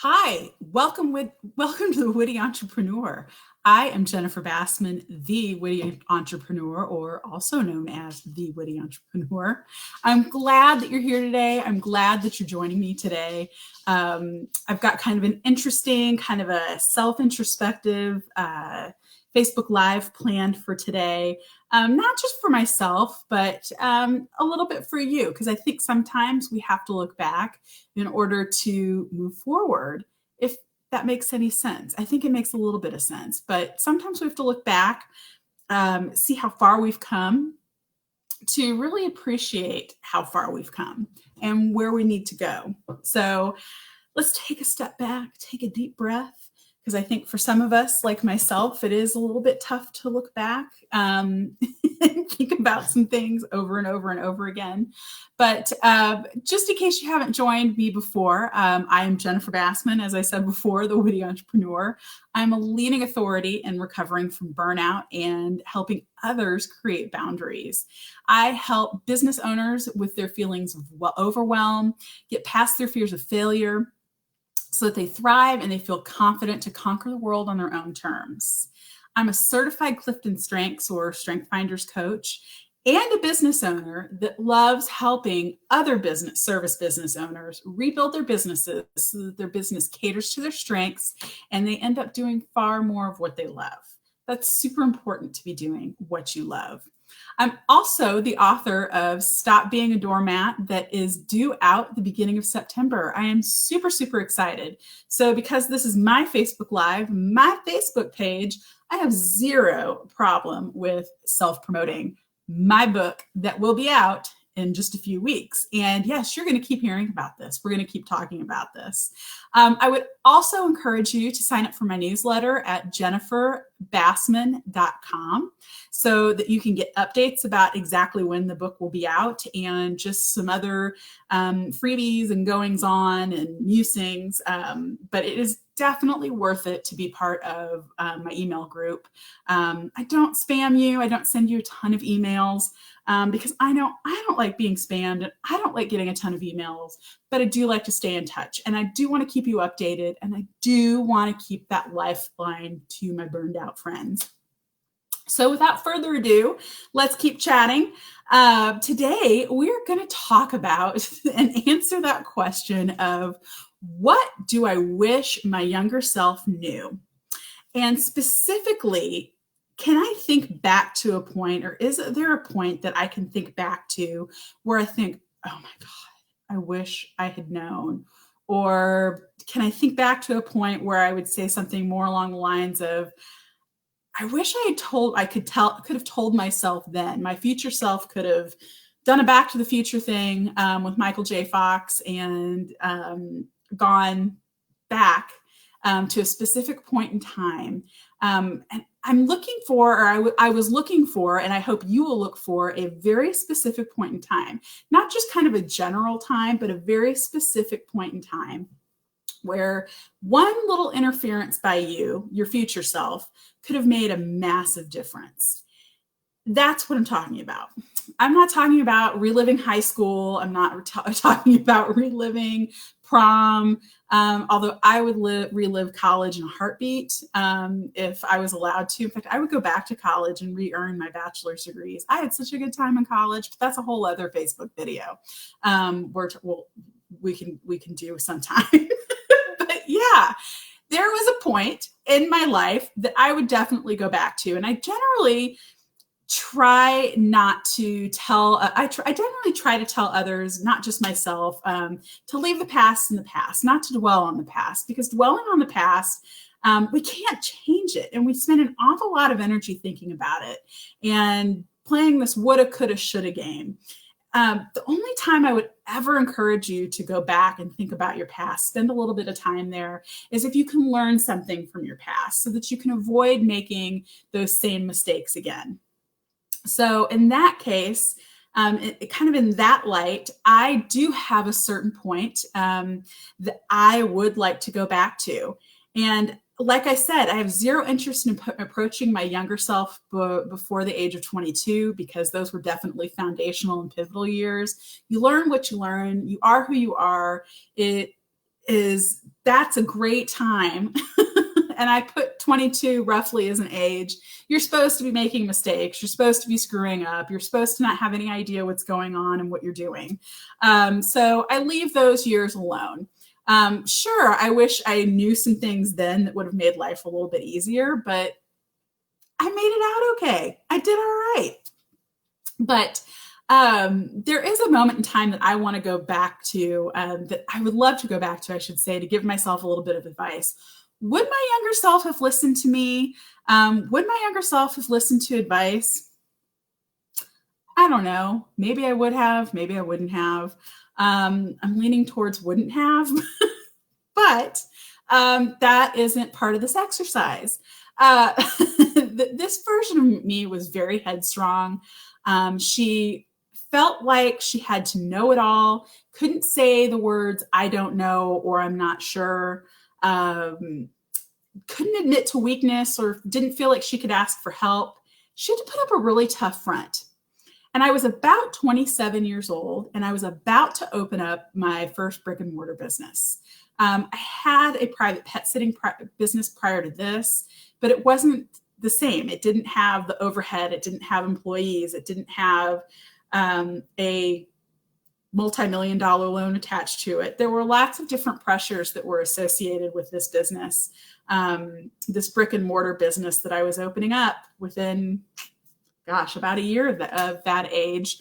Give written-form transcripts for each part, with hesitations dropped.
Hi, welcome to the Witty Entrepreneur. I am Jennifer Bassman, the Witty Entrepreneur, or also known as the Witty Entrepreneur. I'm glad that you're here today. I'm glad that you're joining me today. I've got kind of an interesting, kind of a self-introspective Facebook Live planned for today. Not just for myself, but a little bit for you, because I think sometimes we have to look back in order to move forward, if that makes any sense. I think it makes a little bit of sense, but sometimes we have to look back, see how far we've come, to really appreciate how far we've come and where we need to go. So let's take a step back, take a deep breath, because I think for some of us, like myself, it is a little bit tough to look back and think about some things over and over and over again. But just in case you haven't joined me before, I am Jennifer Bassman, as I said before, the Witty Entrepreneur. I'm a leading authority in recovering from burnout and helping others create boundaries. I help business owners with their feelings of overwhelm, get past their fears of failure, so that they thrive and they feel confident to conquer the world on their own terms. I'm a certified Clifton Strengths or Strength Finders coach and a business owner that loves helping other service business owners rebuild their businesses so that their business caters to their strengths and they end up doing far more of what they love. That's super important, to be doing what you love. I'm also the author of Stop Being a Doormat, that is due out the beginning of September. I am super, super excited. So because this is my Facebook Live, my Facebook page, I have zero problem with self-promoting my book that will be out in just a few weeks. And yes, you're going to keep hearing about this. We're going to keep talking about this. I would also encourage you to sign up for my newsletter at jenniferbassman.com so that you can get updates about exactly when the book will be out and just some other freebies and goings on and musings. But it is definitely worth it to be part of my email group. I don't spam you. I don't send you a ton of emails. Because I know I don't like being spammed and I don't like getting a ton of emails, but I do like to stay in touch and I do want to keep you updated and I do want to keep that lifeline to my burned out friends. So without further ado, let's keep chatting. Today, we're going to talk about and answer that question of, what do I wish my younger self knew? And specifically, can I think back to a point, or is there a point that I can think back to where I think, oh my God, I wish I had known? Or can I think back to a point where I would say something more along the lines of, I wish I could have told myself then, my future self could have done a Back to the Future thing with Michael J. Fox and gone back to a specific point in time. And I'm looking for, or I was looking for, and I hope you will look for, a very specific point in time, not just kind of a general time, but a very specific point in time where one little interference by you, your future self, could have made a massive difference. That's what I'm talking about. I'm not talking about reliving high school. I'm not talking about reliving prom, although I would relive college in a heartbeat if I was allowed to. In fact, I would go back to college and re-earn my bachelor's degrees. I had such a good time in college, but that's a whole other Facebook video we can do sometime. But yeah, there was a point in my life that I would definitely go back to, and I generally try not to tell, I generally try to tell others, not just myself, to leave the past in the past, not to dwell on the past, because dwelling on the past, we can't change it. And we spend an awful lot of energy thinking about it and playing this woulda, coulda, shoulda game. The only time I would ever encourage you to go back and think about your past, spend a little bit of time there, is if you can learn something from your past so that you can avoid making those same mistakes again. So in that case, kind of in that light, I do have a certain point that I would like to go back to. And like I said, I have zero interest in approaching my younger self before the age of 22, because those were definitely foundational and pivotal years. You learn what you learn. You are who you are. that's a great time. And I put 22 roughly as an age. You're supposed to be making mistakes. You're supposed to be screwing up. You're supposed to not have any idea what's going on and what you're doing. So I leave those years alone. Sure, I wish I knew some things then that would have made life a little bit easier, but I made it out okay. I did all right. But there is a moment in time that I want to go back to, that I would love to go back to, I should say, to give myself a little bit of advice. Would my younger self have listened to me? Would my younger self have listened to advice? I don't know. Maybe I would have. Maybe I wouldn't have. I'm leaning towards wouldn't have, but that isn't part of this exercise. This version of me was very headstrong. She felt like she had to know it all, couldn't say the words, I don't know, or I'm not sure. Couldn't admit to weakness or didn't feel like she could ask for help. She had to put up a really tough front. And I was about 27 years old, and I was about to open up my first brick and mortar business. I had a private pet sitting business prior to this, but it wasn't the same. It didn't have the overhead. It didn't have employees. It didn't have a multi-million-dollar loan attached to it. There were lots of different pressures that were associated with this business, this brick and mortar business that I was opening up within, about a year of that age.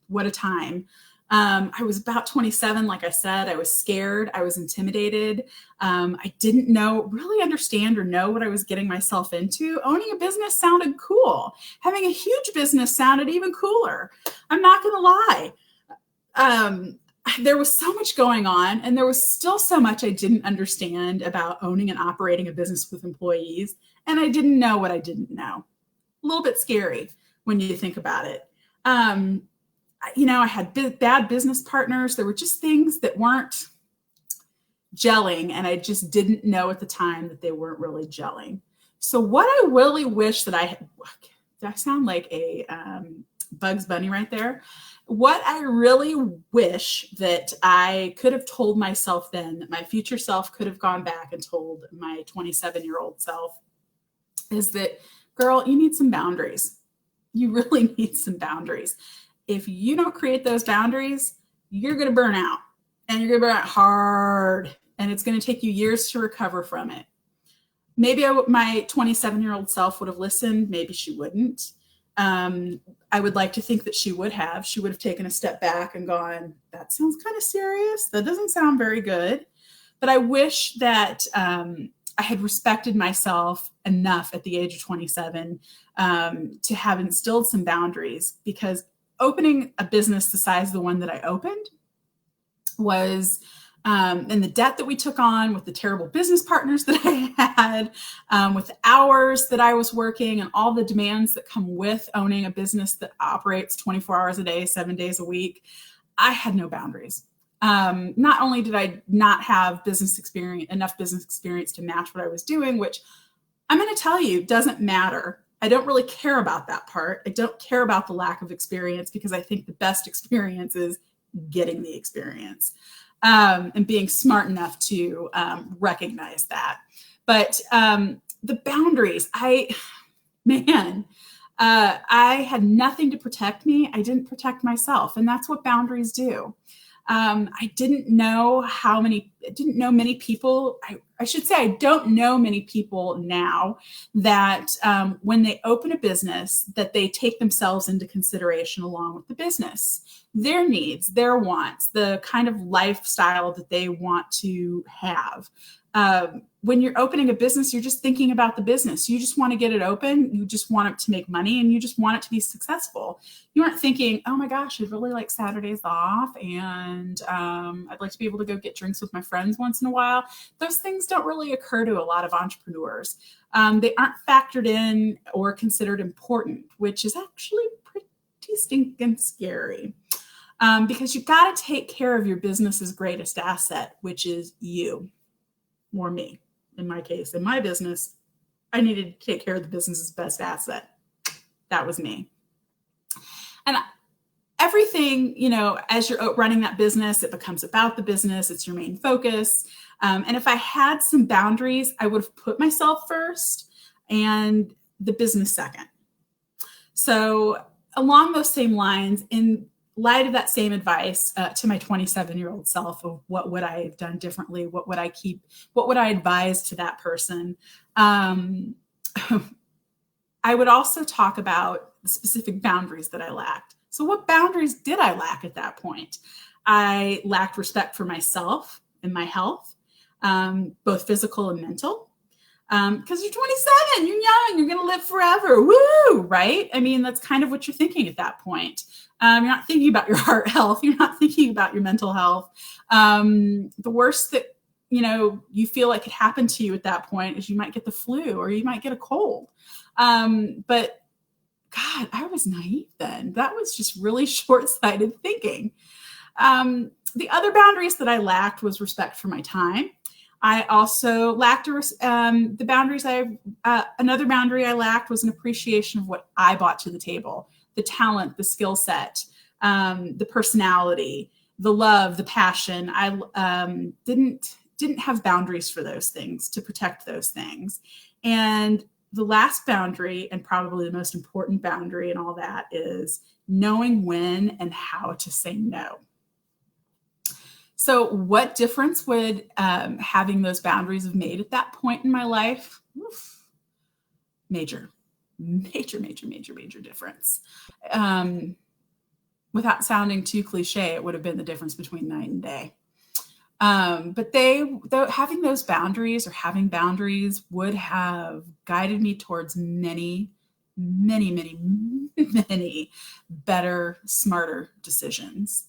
What a time. I was about 27. Like I said, I was scared. I was intimidated. I didn't really understand or know what I was getting myself into. Owning a business sounded cool. Having a huge business sounded even cooler. I'm not going to lie. There was so much going on, and there was still so much I didn't understand about owning and operating a business with employees. And I didn't know what I didn't know. A little bit scary when you think about it. I had bad business partners. There were just things that weren't gelling, and I just didn't know at the time that they weren't really gelling. So what I really wish that I sound like a Bugs Bunny right there. What I really wish that I could have told myself then, that my future self could have gone back and told my 27-year-old self, is that, girl, you need some boundaries. You really need some boundaries. If you don't create those boundaries, you're going to burn out, and you're going to burn out hard, and it's going to take you years to recover from it. Maybe my 27-year-old self would have listened. Maybe she wouldn't. I would like to think that she would have. She would have taken a step back and gone, that sounds kind of serious. That doesn't sound very good. But I wish that I had respected myself enough at the age of 27 to have instilled some boundaries, because opening a business the size of the one that I opened was, and the debt that we took on with the terrible business partners that I had, with the hours that I was working and all the demands that come with owning a business that operates 24 hours a day, 7 days a week, I had no boundaries. Not only did I not have enough business experience to match what I was doing, which I'm going to tell you doesn't matter. I don't really care about that part. I don't care about the lack of experience, because I think the best experience is getting the experience, and being smart enough to recognize that. But the boundaries, I had nothing to protect me. I didn't protect myself, and that's what boundaries do. I didn't know many people. I should say I don't know many people now that when they open a business, that they take themselves into consideration along with the business, their needs, their wants, the kind of lifestyle that they want to have. When you're opening a business, you're just thinking about the business. You just want to get it open. You just want it to make money, and you just want it to be successful. You aren't thinking, oh my gosh, I'd really like Saturdays off, and I'd like to be able to go get drinks with my friends once in a while. Those things don't really occur to a lot of entrepreneurs. They aren't factored in or considered important, which is actually pretty stinking scary. Because you've got to take care of your business's greatest asset, which is you. Or me. In my case, in my business, I needed to take care of the business's best asset. That was me. And ever everything, as you're running that business, it becomes about the business. It's your main focus. And if I had some boundaries, I would have put myself first and the business second. So along those same lines, in light of that same advice to my 27-year-old self of what would I have done differently, what would I advise to that person, I would also talk about the specific boundaries that I lacked. So what boundaries did I lack at that point? I lacked respect for myself and my health, both physical and mental. Because you're 27, you're young, you're going to live forever. Woo, right? I mean, that's kind of what you're thinking at that point. You're not thinking about your heart health. You're not thinking about your mental health. The worst that, you feel like could happen to you at that point is you might get the flu or you might get a cold. But God, I was naive then. That was just really short-sighted thinking. The other boundaries that I lacked was respect for my time. I also lacked the boundaries. Another boundary I lacked was an appreciation of what I brought to the table: the talent, the skill set, the personality, the love, the passion. I didn't have boundaries for those things to protect those things. And the last boundary, and probably the most important boundary in all that, is knowing when and how to say no. So what difference would having those boundaries have made at that point in my life? Oof. Major difference. Without sounding too cliche, it would have been the difference between night and day. But having those boundaries or having boundaries would have guided me towards many better, smarter decisions.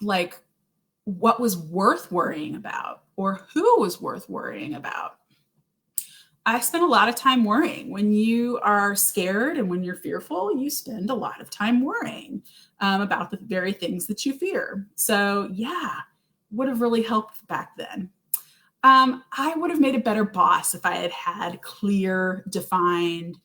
Like what was worth worrying about or who was worth worrying about. I spent a lot of time worrying. When you are scared and when you're fearful, you spend a lot of time worrying about the very things that you fear. So yeah, would have really helped back then. I would have made a better boss if I had had clear, defined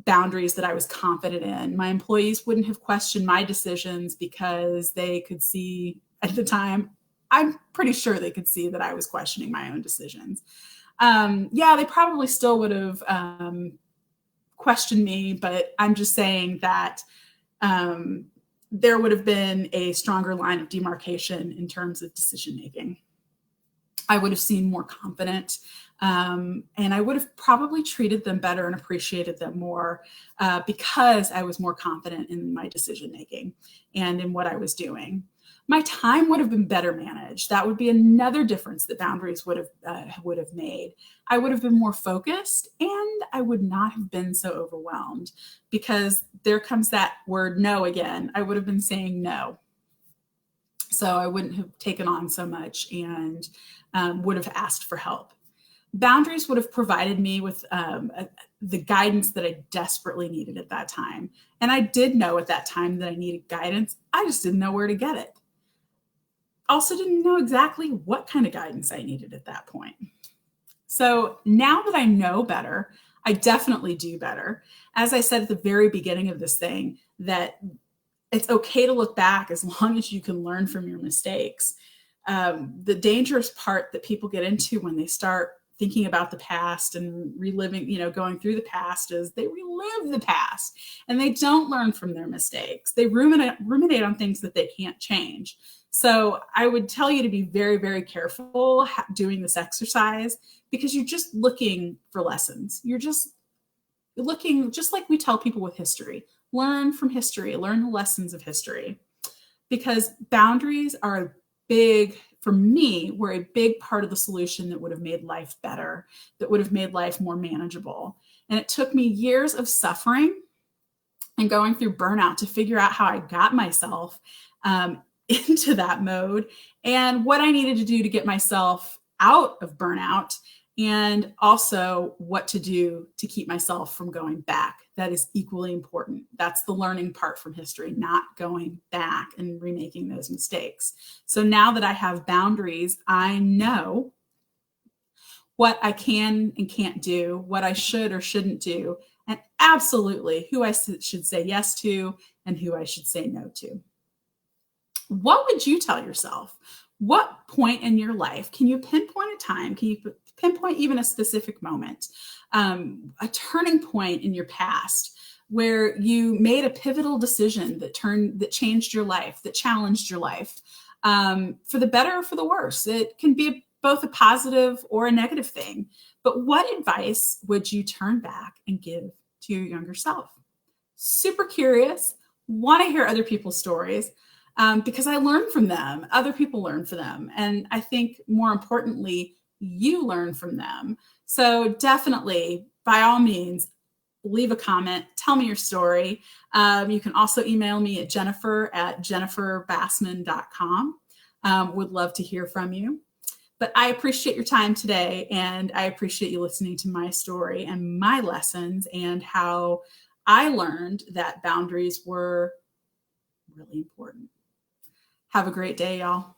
boundaries that I was confident in. My employees wouldn't have questioned my decisions because they could see at the time, I'm pretty sure they could see that I was questioning my own decisions. They probably still would have questioned me, but I'm just saying that there would have been a stronger line of demarcation in terms of decision making. I would have seemed more confident, and I would have probably treated them better and appreciated them more because I was more confident in my decision making and in what I was doing. My time would have been better managed. That would be another difference that boundaries would have made. I would have been more focused, and I would not have been so overwhelmed, because there comes that word no again. I would have been saying no. So I wouldn't have taken on so much and would have asked for help. Boundaries would have provided me with the guidance that I desperately needed at that time. And I did know at that time that I needed guidance. I just didn't know where to get it. Also didn't know exactly what kind of guidance I needed at that point. So now that I know better, I definitely do better. As I said at the very beginning of this thing, that it's okay to look back as long as you can learn from your mistakes. The dangerous part that people get into when they start thinking about the past and reliving, going through the past, is they relive the past and they don't learn from their mistakes. They ruminate on things that they can't change. So I would tell you to be very, very careful doing this exercise, because you're just looking for lessons. You're just looking, just like we tell people with history, learn from history, learn the lessons of history, because boundaries are for me, were a big part of the solution that would have made life better, that would have made life more manageable. And it took me years of suffering and going through burnout to figure out how I got myself into that mode and what I needed to do to get myself out of burnout, and also what to do to keep myself from going back. That is equally important. That's the learning part from history, not going back and remaking those mistakes. So now that I have boundaries, I know what I can and can't do, what I should or shouldn't do, and absolutely who I should say yes to and who I should say no to. What would you tell yourself? What point in your life can you pinpoint a time? Can you pinpoint even a specific moment, a turning point in your past where you made a pivotal decision that changed your life, that challenged your life, for the better or for the worse? It can be both a positive or a negative thing. But what advice would you turn back and give to your younger self? Super curious, want to hear other people's stories, because I learn from them. Other people learn from them. And I think more importantly, you learn from them. So definitely, by all means, leave a comment. Tell me your story. You can also email me at jennifer@jenniferbassman.com. Would love to hear from you. But I appreciate your time today, and I appreciate you listening to my story and my lessons and how I learned that boundaries were really important. Have a great day, y'all.